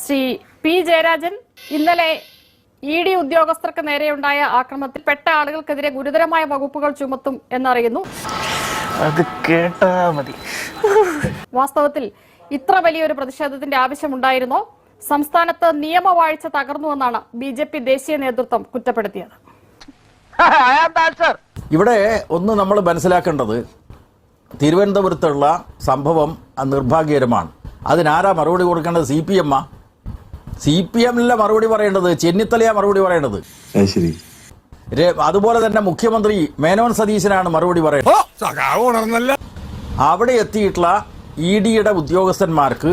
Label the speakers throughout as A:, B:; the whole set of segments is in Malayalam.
A: ശ്രീ പി ജയരാജൻ ഇന്നലെ ഇ.ഡി. ഉദ്യോഗസ്ഥർക്ക് നേരെയുണ്ടായ ആക്രമണത്തിൽ പെട്ട ആളുകൾക്കെതിരെ ഗുരുതരമായ വകുപ്പുകൾ ചുമത്തും എന്നറിയുന്നു.
B: അത് കേട്ടാ മതി.
A: വാസ്തവത്തിൽ ഇത്ര വലിയൊരു പ്രതിഷേധത്തിന്റെ ആവശ്യമുണ്ടായിരുന്നോ? സംസ്ഥാനത്ത് നിയമവാഴ്ച തകർന്നുവെന്നാണ് ബി.ജെ.പി. ദേശീയ നേതൃത്വം കുറ്റപ്പെടുത്തിയത്.
C: ഇവിടെ ഒന്ന് നമ്മൾ മനസ്സിലാക്കേണ്ടത്, തിരുവനന്തപുരത്തുള്ള സംഭവം നിർഭാഗ്യകരമാണ്. അതിനാരാ മറുപടി കൊടുക്കേണ്ടത്? CPM മറുപടി പറയേണ്ടത്, ചെന്നിത്തലയാ മറുപടി പറയേണ്ടത്. അതുപോലെ തന്നെ മുഖ്യമന്ത്രി മേനോൻ സതീശനാണ് മറുപടി പറയേണ്ടത്. അവിടെ എത്തിയിട്ടുള്ള EDയുടെ ഉദ്യോഗസ്ഥന്മാർക്ക്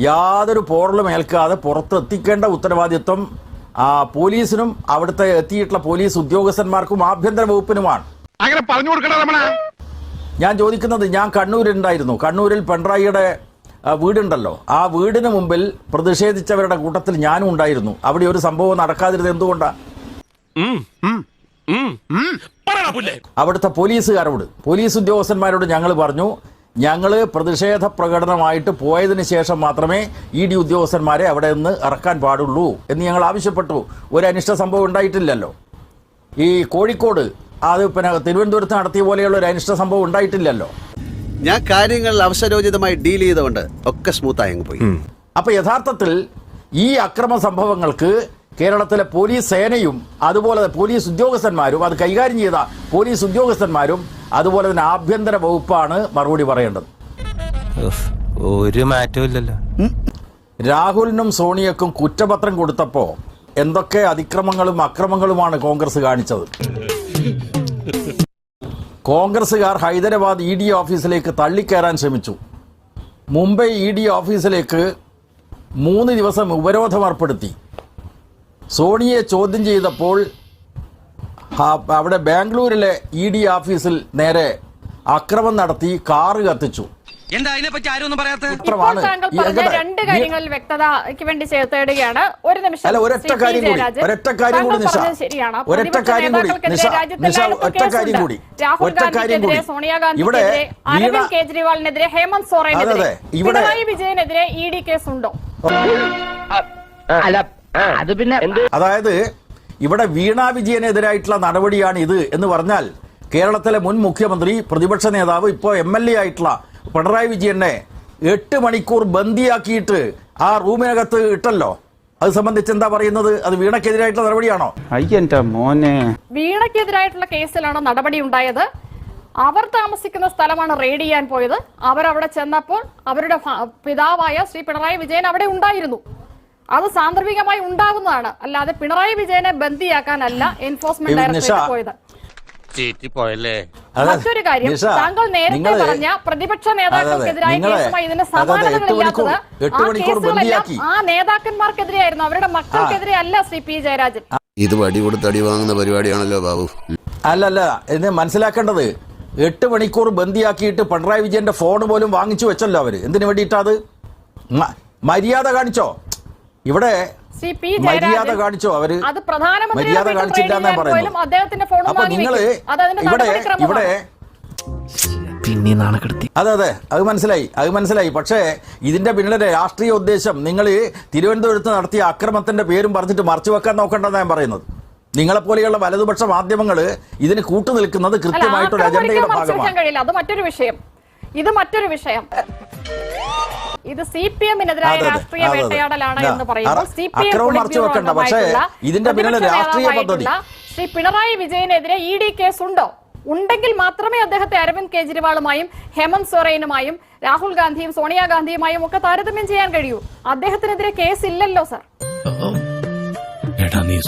C: യാതൊരു പോറലും ഏൽക്കാതെ പുറത്തെത്തിക്കേണ്ട ഉത്തരവാദിത്വം പോലീസിനും അവിടുത്തെ എത്തിയിട്ടുള്ള പോലീസ് ഉദ്യോഗസ്ഥന്മാർക്കും ആഭ്യന്തര വകുപ്പിനുമാണ്. ഞാൻ ചോദിക്കുന്നത്, ഞാൻ കണ്ണൂരിലുണ്ടായിരുന്നു. കണ്ണൂരിൽ പിണറായിയുടെ വീടുണ്ടല്ലോ, ആ വീടിന് മുമ്പിൽ പ്രതിഷേധിച്ചവരുടെ കൂട്ടത്തിൽ ഞാനും ഉണ്ടായിരുന്നു. അവിടെ ഒരു സംഭവം നടക്കാതിരുന്നത് എന്തുകൊണ്ടാണ്? അവിടുത്തെ പോലീസുകാരോട്, പോലീസ് ഉദ്യോഗസ്ഥന്മാരോട് ഞങ്ങൾ പറഞ്ഞു, ഞങ്ങൾ പ്രതിഷേധ പ്രകടനമായിട്ട് പോയതിനു ശേഷം മാത്രമേ ED ഉദ്യോഗസ്ഥന്മാരെ അവിടെ നിന്ന് ഇറക്കാൻ പാടുള്ളൂ എന്ന് ഞങ്ങൾ ആവശ്യപ്പെട്ടു. ഒരു അനിഷ്ട സംഭവം ഉണ്ടായിട്ടില്ലല്ലോ. ഈ കോഴിക്കോട് അത് പിന്നെ തിരുവനന്തപുരത്ത് നടത്തിയ പോലെയുള്ള ഒരു അനിഷ്ട സംഭവം ഉണ്ടായിട്ടില്ലല്ലോ.
D: ഞാൻ കാര്യങ്ങൾ അവസരോചിതമായി ഡീൽ ചെയ്തുകൊണ്ട് ഒക്കെ സ്മൂത്തായി അങ്ങ് പോയി.
C: അപ്പൊ യഥാർത്ഥത്തിൽ ഈ അക്രമ സംഭവങ്ങൾക്ക് കേരളത്തിലെ പോലീസ് സേനയും അതുപോലെ പോലീസ് ഉദ്യോഗസ്ഥന്മാരും, അത് കൈകാര്യം ചെയ്ത പോലീസ് ഉദ്യോഗസ്ഥന്മാരും അതുപോലെ തന്നെ ആഭ്യന്തര വകുപ്പാണ് മറുപടി പറയേണ്ടത്.
E: ഒരു മാറ്റവും ഇല്ലല്ലോ.
C: രാഹുലിനും സോണിയക്കും കുറ്റപത്രം കൊടുത്തപ്പോ എന്തൊക്കെ അതിക്രമങ്ങളും അക്രമങ്ങളുമാണ് കോൺഗ്രസ് കാണിച്ചത്. കോൺഗ്രസുകാർ ഹൈദരാബാദ് ED ഓഫീസിലേക്ക് തള്ളിക്കയറാൻ ശ്രമിച്ചു. മുംബൈ ED ഓഫീസിലേക്ക് 3 ദിവസം ഉപരോധം ഏർപ്പെടുത്തി. സോണിയെ ചോദ്യം ചെയ്തപ്പോൾ അവിടെ ബാംഗ്ലൂരിലെ ED ഓഫീസിൽ നേരെ അക്രമം നടത്തി, കാറ് കത്തിച്ചു.
A: രണ്ട് കാര്യങ്ങളിൽ വ്യക്തതയ്ക്ക് വേണ്ടി തേടുകയാണ്. ഒരു നിമിഷം.
C: ഒരൊറ്റ കാര്യം കൂടി
A: സോണിയാഗാന്ധിക്കെതിരെ, അരവിന്ദ് കേജ്രിവാളിനെതിരെ, ഹേമന്ത് സോറനെതിരെ, പിണറായി വിജയനെതിരെ ED കേസുണ്ടോ?
C: അതായത് ഇവിടെ വീണ വിജയനെതിരായിട്ടുള്ള നടപടിയാണ് ഇത് എന്ന് പറഞ്ഞാൽ, കേരളത്തിലെ മുൻ മുഖ്യമന്ത്രി, പ്രതിപക്ഷ നേതാവ്, ഇപ്പോൾ MLA ആയിട്ടുള്ള പിണറായി വിജയനെ 8 മണിക്കൂർ ബന്ദിയാക്കിയിട്ട് ആ റൂമിനകത്ത് ഇട്ടല്ലോ. അത് സംബന്ധിച്ച് എന്താ പറയുന്നത്? അത് വീണക്കെതിരായിട്ടുള്ള നടപടിയാണോ?
A: വീണക്കെതിരായിട്ടുള്ള കേസിലാണ് നടപടി ഉണ്ടായത്. അവർ താമസിക്കുന്ന സ്ഥലമാണ് റെയ്ഡ് ചെയ്യാൻ പോയത്. അവരവിടെ ചെന്നപ്പോൾ അവരുടെ പിതാവായ ശ്രീ പിണറായി വിജയൻ അവിടെ ഉണ്ടായിരുന്നു. അത് സാന്ദർഭികമായി ഉണ്ടാകുന്നതാണ്, അല്ലാതെ പിണറായി വിജയനെ ബന്ദിയാക്കാനല്ല എൻഫോഴ്സ്മെന്റ് ഡയറക്ടറേറ്റ് പോയത്. മറ്റൊരു കാര്യം, താങ്കൾ നേരത്തെ പറഞ്ഞ പ്രതിപക്ഷ നേതാക്കൾക്കെതിരായ കേസുമായി ഇതിന് സമാനതകളില്ലാത്തത് ആ കേസുകളെല്ലാം ആ നേതാക്കന്മാർക്കെതിരെയായിരുന്നു, അവരുടെ മക്കൾക്കെതിരെ അല്ല. ശ്രീ പി ജയരാജൻ,
D: ഇത് വടി കൊടുത്ത് അടി വാങ്ങുന്ന പരിപാടിയാണല്ലോ ബാബു.
C: അല്ലല്ല, ഇത് മനസ്സിലാക്കേണ്ടത്, 8 മണിക്കൂർ ബന്ദിയാക്കിയിട്ട് പിണറായി വിജയന്റെ ഫോൺ പോലും വാങ്ങിച്ചു വെച്ചല്ലോ അവര്. എന്തിനു വേണ്ടിയിട്ടാ? അത് മര്യാദ കാണിച്ചോ? ഇവിടെ മര്യാദ കാണിച്ചോ അവര്? മര്യാദ കാണിച്ചില്ല എന്നാ പറയുന്നത്. അപ്പൊ നിങ്ങള് ഇവിടെ അതെ അത് മനസ്സിലായി. പക്ഷേ ഇതിന്റെ പിന്നിലെ രാഷ്ട്രീയ ഉദ്ദേശം നിങ്ങൾ തിരുവനന്തപുരത്ത് നടത്തിയ അക്രമത്തിന്റെ പേരും പറഞ്ഞിട്ട് മറച്ചു വെക്കാൻ നോക്കണ്ടെന്നാണ് ഞാൻ പറയുന്നത്. നിങ്ങളെപ്പോലെയുള്ള വലതുപക്ഷ മാധ്യമങ്ങൾ ഇതിന് കൂട്ടുനിൽക്കുന്നത് കൃത്യമായിട്ടൊരു അജണ്ടയുടെ ഭാഗമാണ്.
A: അത് മറ്റൊരു വിഷയം. ഇത് മറ്റൊരു വിഷയം. ഇത് CPM-നെതിരായ രാഷ്ട്രീയ വേട്ടയാടലാണ് എന്ന് പറയുമ്പോൾ ശ്രീ പിണറായി വിജയനെതിരെ ED കേസുണ്ടോ? ഉണ്ടെങ്കിൽ മാത്രമേ അദ്ദേഹത്തെ അരവിന്ദ് കേജ്രിവാളുമായും ഹേമന്ത് സോറനുമായും രാഹുൽ ഗാന്ധിയും സോണിയാഗാന്ധിയുമായും ഒക്കെ താരതമ്യം ചെയ്യാൻ കഴിയൂ. അദ്ദേഹത്തിനെതിരെ കേസില്ലല്ലോ സർ.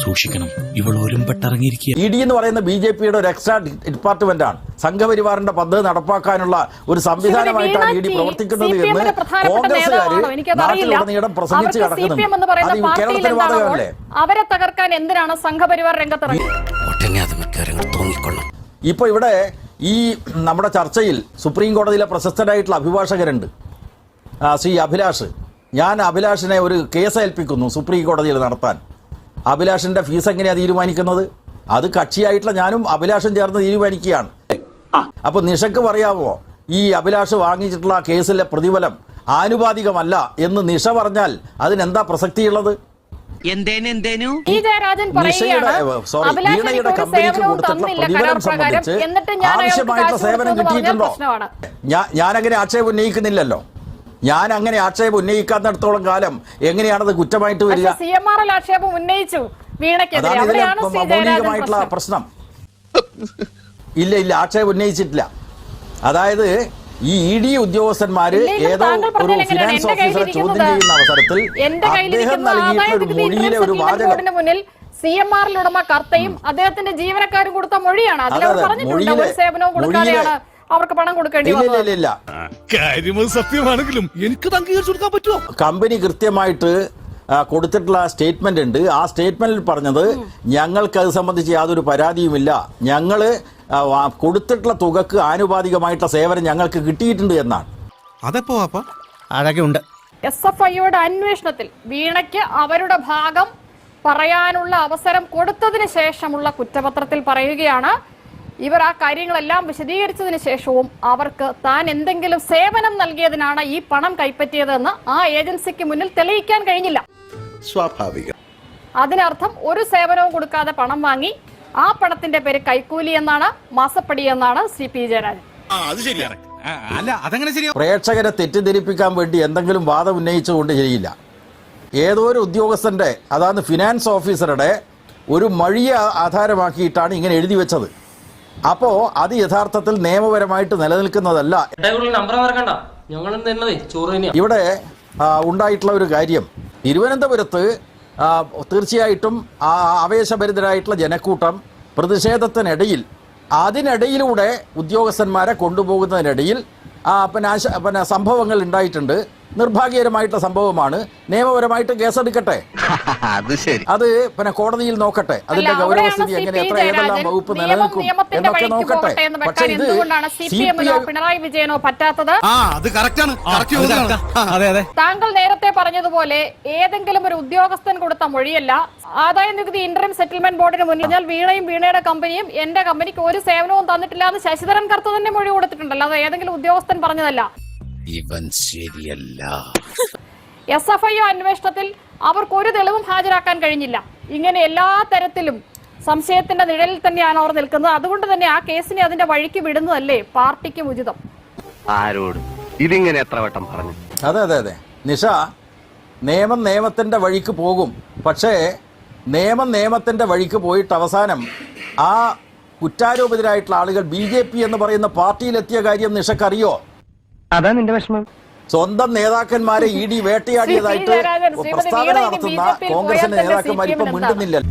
F: സൂക്ഷിക്കണം, ഇവൾ ഒരുമ്പെട്ടിറങ്ങിയിരിക്കുക.
C: ED എന്ന് പറയുന്ന BJP-യുടെ ഒരു എക്സ്ട്രാ ഡിപ്പാർട്ട്മെന്റ് ആണ്. സംഘപരിവാറിന്റെ പദ്ധതി നടപ്പാക്കാനുള്ള ഒരു സംവിധാനമായിട്ടാണ് ED പ്രവർത്തിക്കുന്നത് എന്ന് കോൺഗ്രസുകാർ നാട്ടിലുടനീളം പ്രസംഗിച്ച് കിടക്കുന്നുണ്ട്. അത് കേരളത്തിന് ബാധകമല്ലേ?
A: അവരെ തകർക്കാൻ എന്തിനാണ് സംഘപരിവാർ രംഗത്തിറങ്ങി?
C: ഇപ്പൊ ഇവിടെ ഈ നമ്മുടെ ചർച്ചയിൽ സുപ്രീം കോടതിയിലെ പ്രശസ്തരായിട്ടുള്ള അഭിഭാഷകരുണ്ട്, ശ്രീ അഭിലാഷ്. ഞാൻ അഭിലാഷിനെ ഒരു കേസ് ഏൽപ്പിക്കുന്നു സുപ്രീം കോടതിയിൽ നടത്താൻ. അഭിലാഷിന്റെ ഫീസ് എങ്ങനെയാണ് തീരുമാനിക്കുന്നത്? അത് കക്ഷിയായിട്ടുള്ള ഞാനും അഭിലാഷും ചേർന്ന് തീരുമാനിക്കുകയാണ്. അപ്പൊ നിഷക്ക് പറയാമോ ഈ അഭിലാഷ് വാങ്ങിച്ചിട്ടുള്ള കേസിലെ പ്രതിഫലം ആനുപാതികമല്ല എന്ന് നിഷ പറഞ്ഞാൽ അതിനെന്താ പ്രസക്തിയുള്ളത്?
A: ഈ ജയരാജൻ പറയുകയാണ് അഭിലാഷ് ഒരു സേവനവും തന്നില്ല കരാർ പ്രകാരം, എന്നിട്ട് ഞാൻ
C: ആവശ്യമായിട്ടുള്ള സേവനം കിട്ടിയിട്ടുണ്ടോ? ഞാൻ അങ്ങനെ ആക്ഷേപം ഉന്നയിക്കുന്നില്ലല്ലോ. ഞാൻ അങ്ങനെ ആക്ഷേപം ഉന്നയിക്കാത്തിടത്തോളം കാലം എങ്ങനെയാണത് കുറ്റമായിട്ട് വരിക?
A: CMRL ആക്ഷേപം ഉന്നയിച്ചു വീണയ്ക്കെതിരെ, അവിടെയാണ് ശ്രീ ജയരാജൻ
C: പ്രശ്നം. ഇല്ല, ആക്ഷേപം ഉന്നയിച്ചിട്ടില്ല. അതായത് ഈ ED ഉദ്യോഗസ്ഥന്മാര് ഏതോ ഒരു ഫിനാൻസ് ഓഫീസറെ ചോദ്യം ചെയ്യുന്ന അവസരത്തിൽ അദ്ദേഹം നൽകിയിട്ടുള്ള ഒരു മൊഴിയിലെ ഒരു വാചകം
A: മുന്നിൽ CMRL ഉടമ കർത്തയും അദ്ദേഹത്തിന്റെ ജീവനക്കാരും കൊടുത്ത മൊഴിയാണ്. അതിലവർ പറഞ്ഞിട്ടുണ്ട് ഒരു സേവനവും കൊടുക്കാതെയാണ് അവർക്ക് പണം കൊടുക്കേണ്ടി വന്നത്.
C: ഇല്ല,
F: കാര്യം സത്യമാണെങ്കിലും എനിക്ക് അംഗീകരിച്ചു കൊടുക്കാൻ പറ്റുമോ?
C: കമ്പനി കൃത്യമായിട്ട് കൊടുത്തിട്ടുള്ള സ്റ്റേറ്റ്മെന്റ് ഉണ്ട്. ആ സ്റ്റേറ്റ്മെന്റിൽ പറഞ്ഞത് ഞങ്ങൾക്ക് അത് സംബന്ധിച്ച് യാതൊരു പരാതിയുമില്ല, ഞങ്ങൾ കൊടുത്തിട്ടുള്ള തുകക്ക് ആനുപാതികമായിട്ടുള്ള സേവനം ഞങ്ങൾക്ക് കിട്ടിയിട്ടുണ്ട് എന്നാണ്.
F: അതെപ്പോ
E: അതൊക്കെ ഉണ്ട്.
A: SFIയുടെ അന്വേഷണത്തിൽ വീണയ്ക്ക് അവരുടെ ഭാഗം പറയാനുള്ള അവസരം കൊടുത്തതിന് ശേഷമുള്ള കുറ്റപത്രത്തിൽ പറയുകയാണ്, ഇവർ ആ കാര്യങ്ങളെല്ലാം വിശദീകരിച്ചതിന് ശേഷവും അവർക്ക് താൻ എന്തെങ്കിലും സേവനം നൽകിയതിനാണ് ഈ പണം കൈപ്പറ്റിയതെന്ന് ആ ഏജൻസിക്ക് മുന്നിൽ തെളിയിക്കാൻ കഴിഞ്ഞില്ല.
D: സ്വാഭാവികം.
A: അതിനർത്ഥം ഒരു സേവനവും കൊടുക്കാതെ പണം വാങ്ങി ആ പണത്തിന്റെ പേര് കൈക്കൂലി എന്നാണ്, മാസപ്പടി എന്നാണ് CP ജയരാജൻ.
C: പ്രേക്ഷകരെ തെറ്റിദ്ധരിപ്പിക്കാൻ വേണ്ടി എന്തെങ്കിലും വാദം ഉന്നയിച്ചുകൊണ്ട് ചെയ്യില്ല. ഏതോ ഒരു ഉദ്യോഗസ്ഥന്റെ, അതായത് ഫിനാൻസ് ഓഫീസറുടെ ഒരു മൊഴിയെ ആധാരമാക്കിയിട്ടാണ് ഇങ്ങനെ എഴുതി വെച്ചത്. അപ്പോ അത് യഥാർത്ഥത്തിൽ നിയമപരമായിട്ട് നിലനിൽക്കുന്നതല്ല. ഇവിടെ ഉണ്ടായിട്ടുള്ള ഒരു കാര്യം, തിരുവനന്തപുരത്ത് തീർച്ചയായിട്ടും ആവേശഭരിതരായിട്ടുള്ള ജനക്കൂട്ടം പ്രതിഷേധത്തിനിടയിൽ, അതിനിടയിലൂടെ ഉദ്യോഗസ്ഥന്മാരെ കൊണ്ടുപോകുന്നതിനിടയിൽ പിന്നെ സംഭവങ്ങൾ ഉണ്ടായിട്ടുണ്ട്. നിർഭാഗ്യകരമായിട്ടുള്ള സംഭവമാണ്. നിയമപരമായിട്ട് കേസെടുക്കട്ടെ, അത് പിന്നെ കോടതിയിൽ നോക്കട്ടെ, അതിന്റെ ഗൗരവസ്ഥിതി എങ്ങനെ, ഏതെല്ലാം വകുപ്പ് നിലനിൽക്കും എന്നൊക്കെ നോക്കട്ടെ. പക്ഷേ ഇത്
A: പിണറായി വിജയനോ പറ്റാത്തത്? താങ്കൾ നേരത്തെ പറഞ്ഞതുപോലെ ഏതെങ്കിലും ഒരു ഉദ്യോഗസ്ഥൻ കൊടുത്ത മൊഴിയല്ല. ആദായ നികുതി ഇന്ററിം സെറ്റിൽമെന്റ് ബോർഡിന് മുന്നിൽ വീണയും വീണയുടെ കമ്പനിയും എന്റെ കമ്പനിക്ക് ഒരു സേവനവും തന്നിട്ടില്ല എന്ന് ശശിധരൻ കർത്ത തന്നെ മൊഴി കൊടുത്തിട്ടുണ്ടല്ലോ. അത് ഏതെങ്കിലും ഉദ്യോഗസ്ഥൻ പറഞ്ഞതല്ല.
F: ഇവൻ ശരിയല്ല.
A: SFI അന്വേഷണത്തിൽ അവർക്ക് ഒരു തെളിവും ഹാജരാക്കാൻ കഴിഞ്ഞില്ല. ഇങ്ങനെ എല്ലാ തരത്തിലും സംശയത്തിന്റെ നിഴലിൽ തന്നെയാണ് അവർ നിൽക്കുന്നത്. അതുകൊണ്ട് തന്നെ ആ കേസിനെ അതിന്റെ വഴിക്ക് വിടുന്നതല്ലേ പാർട്ടിക്കും ഉചിതം.
G: ആരോട് ഇതിങ്ങനെ എത്ര വട്ടം പറഞ്ഞു?
C: അതെ നിഷ, നിയമം നിയമത്തിന്റെ വഴിക്ക് പോകും. പക്ഷേ നിയമത്തിന്റെ വഴിക്ക് പോയിട്ട് അവസാനം ആ കുറ്റാരോപിതരായിട്ടുള്ള ആളുകൾ BJP എന്ന് പറയുന്ന പാർട്ടിയിലെത്തിയ കാര്യം നിഷക്കറിയോ?
G: അതാ നിന്റെ വിഷമം.
C: സ്വന്തം നേതാക്കന്മാരെ ED വേട്ടയാടിയതായിട്ട് പ്രസ്താവന നടത്തുന്ന കോൺഗ്രസിന്റെ നേതാക്കന്മാർ ഇപ്പൊ മിണ്ടുന്നില്ലല്ലോ.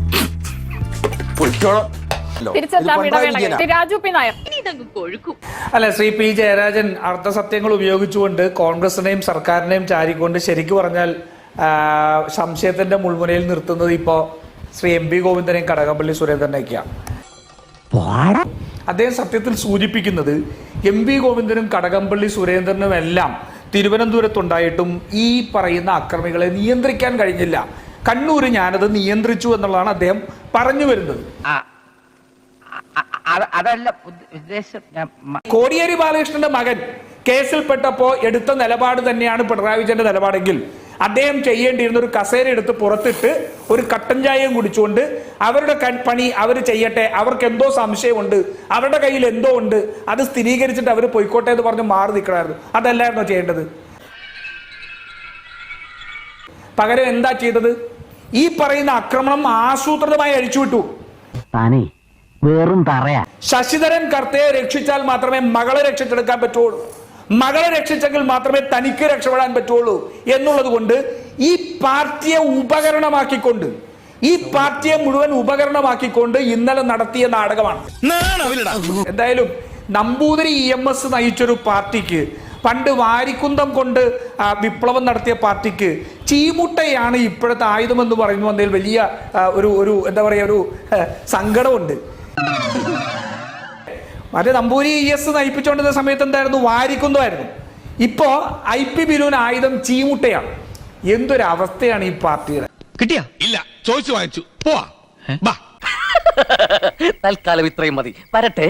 H: അല്ല, ശ്രീ P ജയരാജൻ അർദ്ധസത്യങ്ങൾ ഉപയോഗിച്ചുകൊണ്ട് കോൺഗ്രസിനെയും സർക്കാരിനെയും ചാരിക്കൊണ്ട് ശരിക്കും പറഞ്ഞാൽ സംശയത്തിന്റെ മുൾമുനയിൽ നിർത്തുന്നത് ഇപ്പോ ശ്രീ MP ഗോവിന്ദനെയും കടകംപള്ളി സുരേന്ദ്രനെയൊക്കെയാണ്. അദ്ദേഹം സത്യത്തിൽ സൂചിപ്പിക്കുന്നത് MP ഗോവിന്ദനും കടകംപള്ളി സുരേന്ദ്രനും എല്ലാം തിരുവനന്തപുരത്തുണ്ടായിട്ടും ഈ പറയുന്ന അക്രമികളെ നിയന്ത്രിക്കാൻ കഴിഞ്ഞില്ല. കണ്ണൂര് ഞാനത് നിയന്ത്രിച്ചു എന്നുള്ളതാണ് അദ്ദേഹം പറഞ്ഞു വരുന്നത്. കോടിയേരി ബാലകൃഷ്ണന്റെ മകൻ കേസിൽപ്പെട്ടപ്പോ എടുത്ത നിലപാട് തന്നെയാണ് പിണറായി വിജയന്റെ നിലപാടെങ്കിൽ അദ്ദേഹം ചെയ്യേണ്ടിയിരുന്ന ഒരു കസേര എടുത്ത് പുറത്തിട്ട് ഒരു കട്ടൻ ചായയും കുടിച്ചുകൊണ്ട് അവരുടെ പണി അവർ ചെയ്യട്ടെ, അവർക്ക് എന്തോ സംശയമുണ്ട്, അവരുടെ കയ്യിൽ എന്തോ ഉണ്ട്, അത് സ്ഥിരീകരിച്ചിട്ട് അവർ പൊയ്ക്കോട്ടെ എന്ന് പറഞ്ഞ് മാറി നിൽക്കണമായിരുന്നു. അതല്ലായിരുന്നോ ചെയ്യേണ്ടത്? പകരം എന്താ ചെയ്തത്? ഈ പറയുന്ന ആക്രമണം ആസൂത്രിതമായി അഴിച്ചുവിട്ടു. ശശിധരൻ കർത്തയെ രക്ഷിച്ചാൽ മാത്രമേ മകളെ രക്ഷിച്ചെടുക്കാൻ പറ്റുള്ളൂ. മകളെ രക്ഷിച്ചെങ്കിൽ മാത്രമേ തനിക്ക് രക്ഷപ്പെടാൻ പറ്റുള്ളൂ എന്നുള്ളത് കൊണ്ട് ഈ പാർട്ടിയെ ഉപകരണമാക്കിക്കൊണ്ട്, ഈ പാർട്ടിയെ മുഴുവൻ ഉപകരണമാക്കിക്കൊണ്ട് ഇന്നലെ നടത്തിയ നാടകമാണ്. എന്തായാലും നമ്പൂതിരി EMS നയിച്ചൊരു പാർട്ടിക്ക്, പണ്ട് വാരിക്കുന്തം കൊണ്ട് വിപ്ലവം നടത്തിയ പാർട്ടിക്ക് ചീമുട്ടയാണ് ഇപ്പോഴത്തെ ആയുധമെന്ന് പറയുന്നു എന്നതിൽ വലിയ ഒരു എന്താ പറയുക, ഒരു സങ്കടമുണ്ട്. മറ്റേ നമ്പൂരി ES നയിപ്പിച്ചുകൊണ്ടിരുന്ന സമയത്ത് എന്തായിരുന്നു? വാരിക്കുന്തമായിരുന്നു. ഇപ്പോ IP ബിനുവിന് ആയുധം ചീമുട്ടയാണ്. എന്തൊരവസ്ഥയാണ് ഈ പാർട്ടിയുടെ.
F: കിട്ടിയാ? ഇല്ല, ചോദിച്ചു വാങ്ങിച്ചു. പോവാ.
G: തൽക്കാലം ഇത്രയും മതി. വരട്ടെ.